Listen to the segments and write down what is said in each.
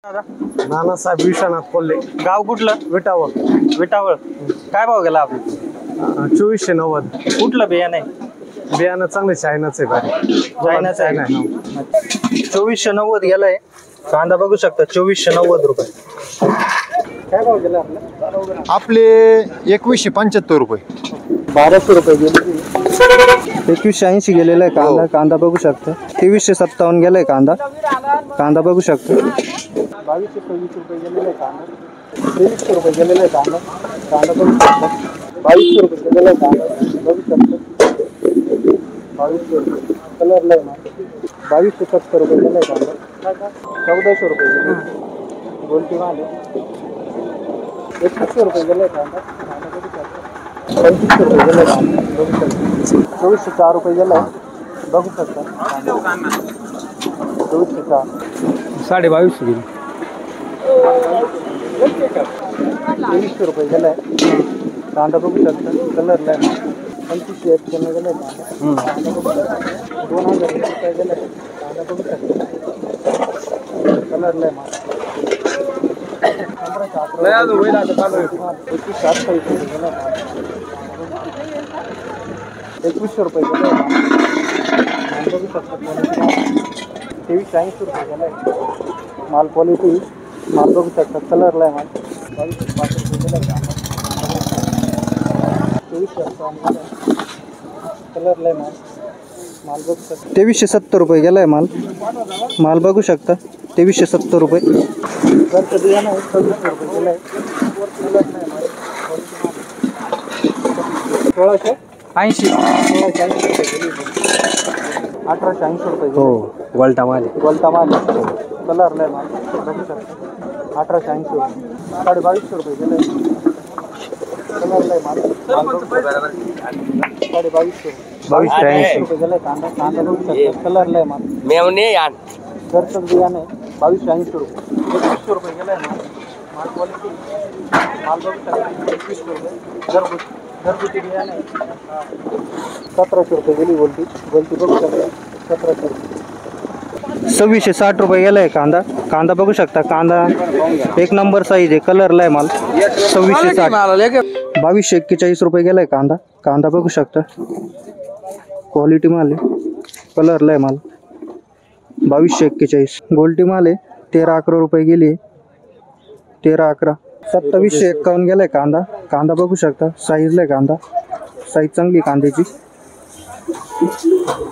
नानासाहेब विश्वनाथ कोल्हे, गाव कुठलं? विटावळ. विटावळ. काय भाव गेला आपण? 2490. कुठलं बियाणं आहे? बियाणं चांगले चायनाच आहे भारी. चायनाचं आहे. 2490 गेलाय. कांदा बघू शकता 2490 रुपये. काय भाव गेला आपला? आपले 2175 रुपये. 1200 रुपये गेले. 2180 गेलेला आहे कांदा. कांदा बघू शकता. 2357 गेलाय कांदा. कांदा बघू शकता. 2223 रुपये गेलेला आहे कांदा. 2300 रुपये गेलेला आहे कांदा. कांदा बघू शकता. 2200 रुपये गेलेला आहे कांदा. बघू शकता. 2200 रुपये कलरला आहे ना. 2270 रुपये गेला आहे कांदा. 1400 रुपये गेले. गोलटी माल 2100 रुपये गेले कांदा. कांदा बघू शकता. 2500 रुपये गेले कांदा. बघू शकता. 2404 रुपये गेला बघू शकता. 2404 2250 गेली. 2300 रुपये गेलाय कांदा बघू शकता. कलरला आहे 2591 गेलाय कांदा. 2000 रुपये गेलाय कांदा बघू शकता. कलरला आहे 2100 रुपये गेलाय बघू शकता. 2380 रुपये गेलाय माल. क्वालिटी माल बघू शकता. कलरला आहे माल. 2205 रुपये गेलाय कलरला आहे माल. माल बघू शकता. 2370 रुपये गेलाय माल. माल बघू शकता. 2370 रुपये. घरचं बियाणं 2600 रुपये गेलाय. 1680 1880 रुपये. हो, गोल्टा माल. गोलटा माल. कलरला आहे माल बघू शकता. 1880 रुपये. 2250 रुपये गेले. कलरला आहे माल. 2250 रुपये गेले कांदा. कांदा बघू शकता. कलरला आहे माल. घरचं बियाणं 2280 रुपये. 2100 रुपये गेलाय माल. माल क्वालिटी माल बघू शकता. 2100 रुपये. घरगुती बियाणं 1700 रुपये गेली. गोलटी गोलटी बघू शकता. 1700 रुपये. 2660 रुपये गेलाय कांदा. कांदा बघू शकता. कांदा एक नंबर साईज आहे. कलरला आहे माल. 2660. 2241 रुपये गेलाय कांदा. कांदा बघू शकता. क्वालिटी माल आहे. कलरला आहे माल. 2241. गोल्टी माल आहे. 1311 रुपये गेली. 1311. 2751 गेलाय कांदा. कांदा बघू शकता. साईजला आहे कांदा. साईज चांगली कांद्याची.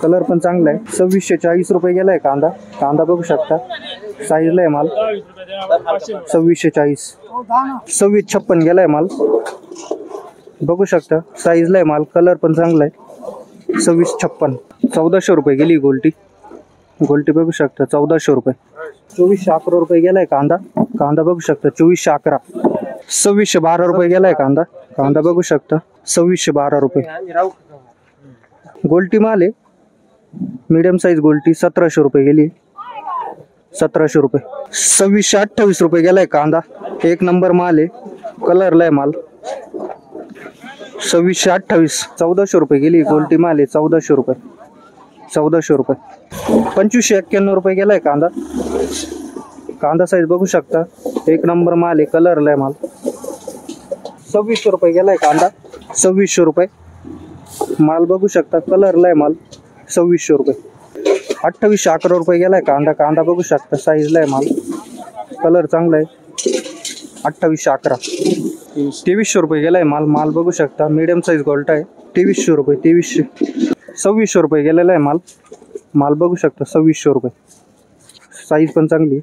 कलर पण चांगला आहे. 2640 रुपये गेलाय कांदा. कांदा बघू शकता. साईजला आहे माल. 2640. 2656 गेलाय माल. बघू शकता. साईजला आहे माल. कलर पण चांगला आहे. 2656. 1400 रुपये गेली गोल्टी. गोल्टी बघू शकता. 1400 रुपये. 2411 रुपये गेलाय कांदा. कांदा बघू शकता. 2411. 2612 रुपये गेलाय कांदा. कांदा बघू शकता. 2612 रुपये. गोल्टी माल आहे. Medium size गोल्टी. 1700 रुपये गेली. 1700 रुपये. 2628 रुपये गेलाय कांदा. एक नंबर माल आहे. कलरला आहे माल. 2628. 1400 रुपये गेली. गोल्टी माल आहे. 1400 रुपये. 1400 रुपये. 2591 रुपये गेलाय कांदा. कांदा साईज बघू शकता. एक नंबर माल आहे. कलरला आहे माल. 2600 रुपये गेलाय कांदा. 2600 रुपये. माल बघू शकता. कलरला आहे माल. 2600 रुपये. 2811 रुपये गेलाय कांदा. कांदा बघू शकता. साईजला आहे माल. कलर चांगला आहे. 2811. 2300 रुपये गेलाय माल. माल बघू शकता. मीडियम साईज गोल्ट आहे. 2300 रुपये. 2300. 2600 रुपये गेलेला आहे माल. माल बघू शकता. 2600 रुपये. साईज पण चांगली.